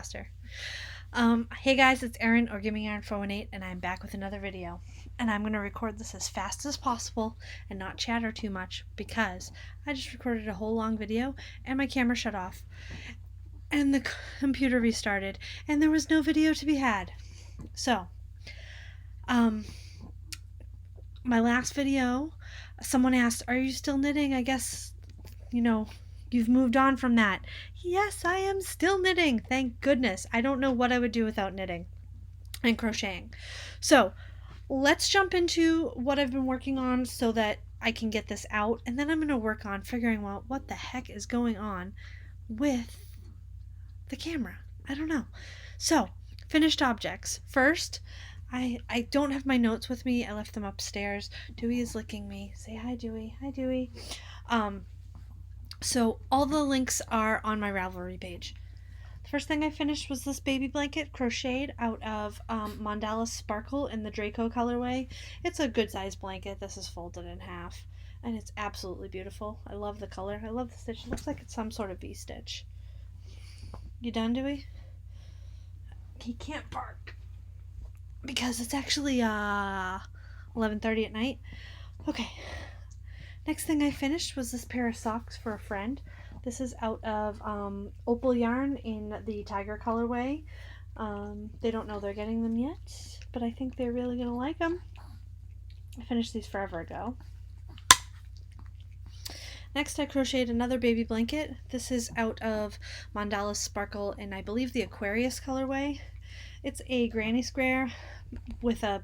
faster. Hey guys, it's Erin or Gimme Erin 418, and I'm back with another video. And I'm going to record this as fast as possible and not chatter too much because I just recorded a whole long video and my camera shut off and the computer restarted and there was no video to be had. So, my last video, someone asked, "Are you still knitting?" I guess, you've moved on from that. Yes, I am still knitting. Thank goodness. I don't know what I would do without knitting and crocheting. So let's jump into what I've been working on so that I can get this out. And then I'm going to work on figuring out what the heck is going on with the camera. I don't know. So, finished objects. First, I don't have my notes with me. I left them upstairs. Dewey is licking me. Say hi, Dewey. Hi, Dewey. So all the links are on my Ravelry page. The first thing I finished was this baby blanket crocheted out of Mandala Sparkle in the Draco colorway. It's a good size blanket. This is folded in half and it's absolutely beautiful. I love the color. I love the stitch. It looks like it's some sort of V-stitch. You done, Dewey? He can't bark because it's actually 11:30 at night. Okay. Next thing I finished was this pair of socks for a friend. This is out of opal yarn in the tiger colorway. They don't know they're getting them yet, but I think they're really going to like them. I finished these forever ago. Next I crocheted another baby blanket. This is out of Mandala Sparkle in, I believe, the Aquarius colorway. It's a granny square with a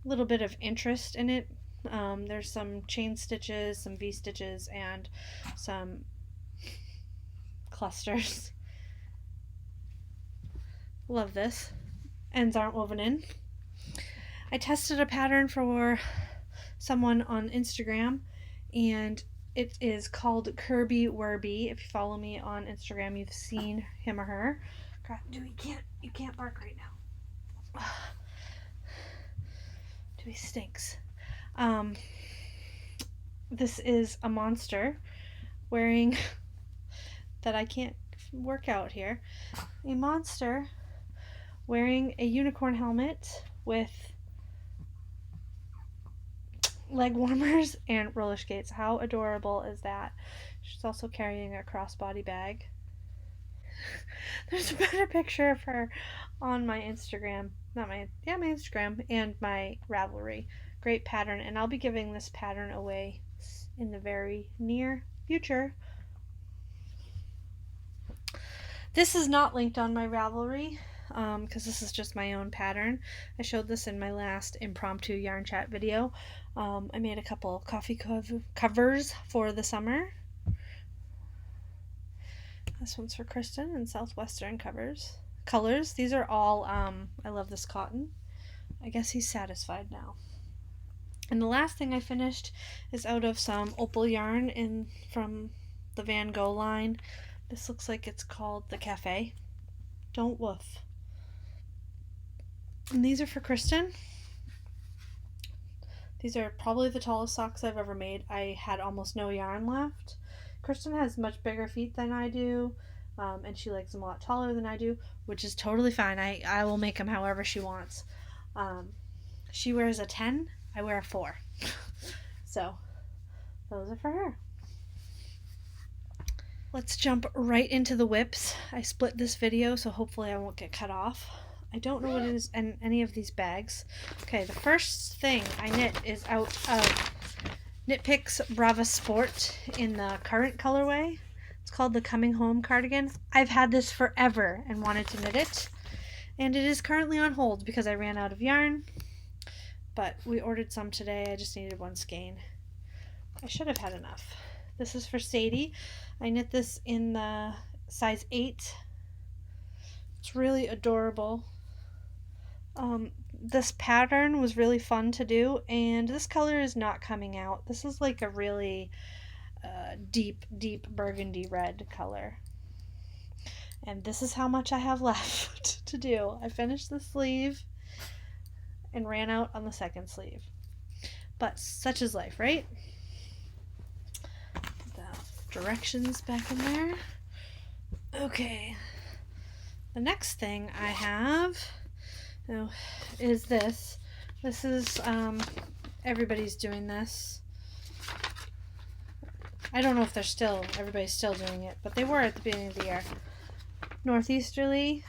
little bit of interest in it. There's some chain stitches, some V-stitches, and some clusters. Love this. Ends aren't woven in. I tested a pattern for someone on Instagram, and it is called Kirby Werby. If you follow me on Instagram, you've seen him or her. God, Dewey, you can't bark right now. Dewey stinks. This is a monster wearing that I can't work out here. A monster wearing a unicorn helmet with leg warmers and roller skates. How adorable is that? She's also carrying a crossbody bag. There's a better picture of her on my Instagram. My Instagram and my Ravelry. Great pattern, and I'll be giving this pattern away in the very near future. This is not linked on my Ravelry because this is just my own pattern. I showed this in my last impromptu yarn chat video. I made a couple coffee covers for the summer. This one's for Kristen and Southwestern colors. These are all I love this cotton. I guess he's satisfied now. And the last thing I finished is out of some opal yarn from the Van Gogh line. This looks like it's called the Cafe. Don't woof. And these are for Kristen. These are probably the tallest socks I've ever made. I had almost no yarn left. Kristen has much bigger feet than I do, and she likes them a lot taller than I do, which is totally fine. I will make them however she wants. She wears a 10. I wear a 4. So, those are for her. Let's jump right into the whips. I split this video, so hopefully I won't get cut off. I don't know what it is in any of these bags. Okay, the first thing I knit is out of Knit Picks Brava Sport in the current colorway. It's called the Coming Home cardigan. I've had this forever and wanted to knit it, and it is currently on hold because I ran out of yarn. But we ordered some today. I just needed one skein. I should have had enough. This is for Sadie. I knit this in the size 8. It's really adorable. This pattern was really fun to do, and this color is not coming out. This is like a really deep burgundy red color. And this is how much I have left to do. I finished the sleeve and ran out on the second sleeve. But such is life, right? The directions back in there. Okay. The next thing I have is this. This is, everybody's doing this. I don't know if everybody's still doing it, but they were at the beginning of the year. Northeasterly.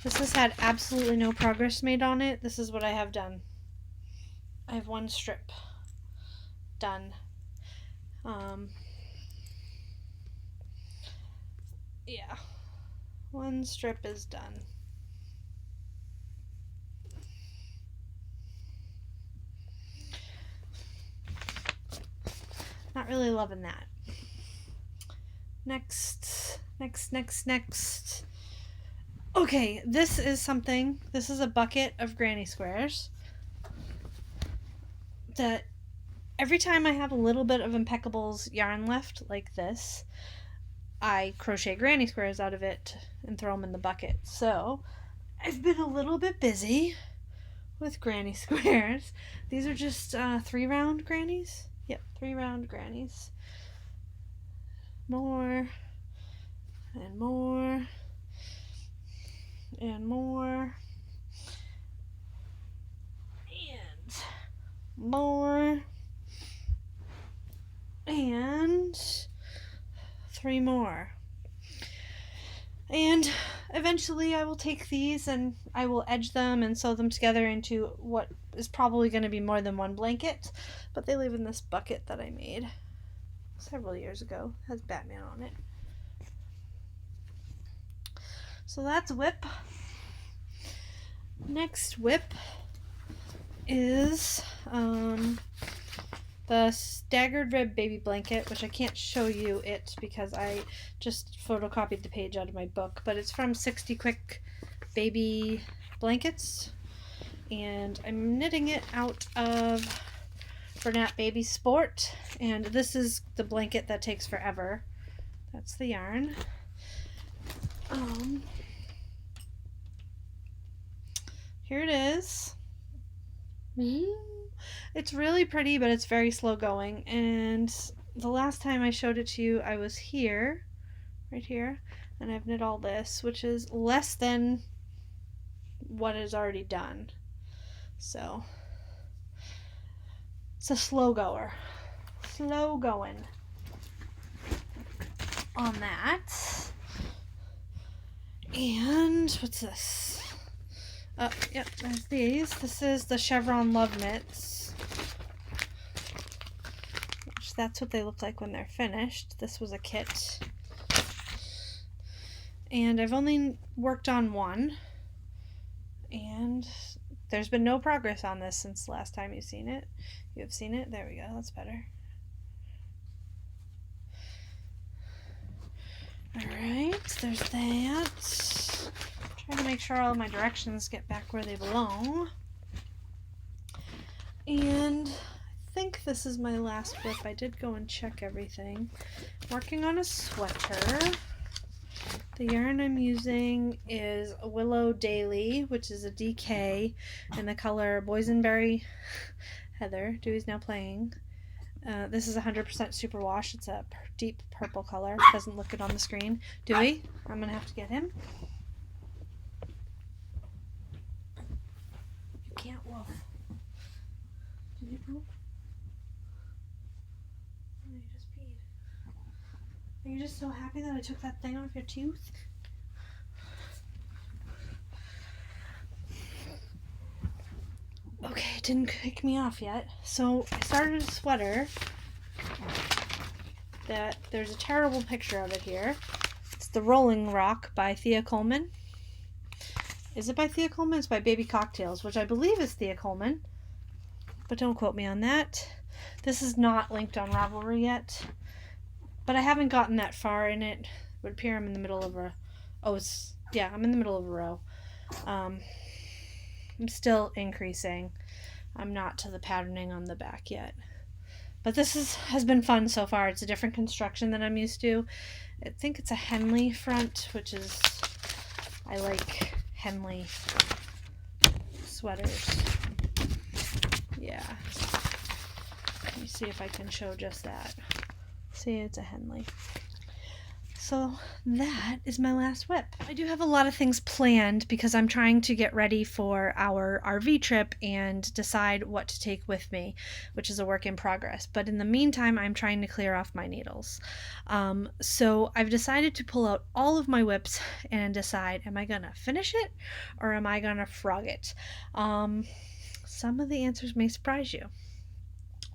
This has had absolutely no progress made on it. This is what I have done. I have one strip done. Yeah. One strip is done. Not really loving that. Next. Okay, this is a bucket of granny squares that every time I have a little bit of Impeckables yarn left like this, I crochet granny squares out of it and throw them in the bucket. So I've been a little bit busy with granny squares. These are just 3 round grannies. Yep, 3 round grannies. More and more and more and more and 3 more. And eventually I will take these and I will edge them and sew them together into what is probably going to be more than one blanket, but they live in this bucket that I made several years ago. It has Batman on it. So that's WIP. Next WIP is the staggered rib baby blanket, which I can't show you it because I just photocopied the page out of my book, but it's from 60 Quick Baby Blankets, and I'm knitting it out of Bernat Baby Sport, and this is the blanket that takes forever. That's the yarn. Here it is. It's really pretty, but it's very slow going, and the last time I showed it to you, I was here, right here, and I've knit all this, which is less than what is already done. So it's a slow goer. Slow going on that. And what's this? Yep, there's these. This is the Chevron Love Knits. Which that's what they look like when they're finished. This was a kit. And I've only worked on one. And there's been no progress on this since the last time you've seen it. You have seen it? There we go. That's better. Alright, there's that. Trying to make sure all of my directions get back where they belong. And I think this is my last WIP. I did go and check everything. Working on a sweater. The yarn I'm using is Willow Daily, which is a DK in the color Boysenberry Heather. Dewey's now playing. This is 100% superwash. It's a deep purple color. Doesn't look it on the screen. Dewey, I'm going to have to get him. You can't wolf. Did you poop? Oh, you just peed. Are you just so happy that I took that thing off your tooth? Okay, it didn't kick me off yet. So I started a sweater that there's a terrible picture of it here. It's the Rolling Rock by Thea Coleman. Is it by Thea Coleman? It's by Baby Cocktails, which I believe is Thea Coleman. But don't quote me on that. This is not linked on Ravelry yet. But I haven't gotten that far in it. It would appear I'm in the middle of a... I'm in the middle of a row. I'm still increasing. I'm not to the patterning on the back yet. But this has been fun so far. It's a different construction than I'm used to. I think it's a Henley front, which is... I like Henley sweaters. Yeah. Let me see if I can show just that. See, it's a Henley. So that is my last whip. I do have a lot of things planned because I'm trying to get ready for our RV trip and decide what to take with me, which is a work in progress. But in the meantime, I'm trying to clear off my needles. So I've decided to pull out all of my whips and decide, am I going to finish it or am I going to frog it? Some of the answers may surprise you.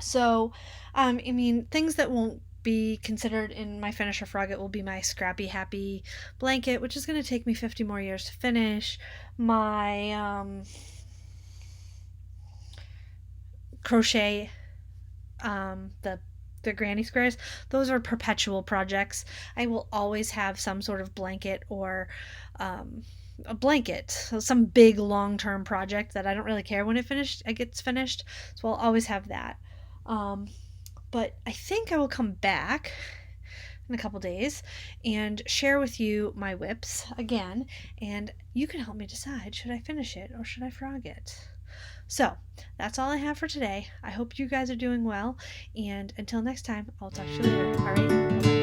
So, things that won't be considered in my finish or frog it will be my scrappy happy blanket, which is going to take me 50 more years to finish. My crochet, the granny squares, those are perpetual projects. I will always have some sort of blanket or a blanket, so some big long-term project that I don't really care when it gets finished. So I'll always have that. Um, but I think I will come back in a couple days and share with you my whips again, and you can help me decide, should I finish it or should I frog it? So that's all I have for today. I hope you guys are doing well, and until next time, I'll talk to you later. All right, bye-bye.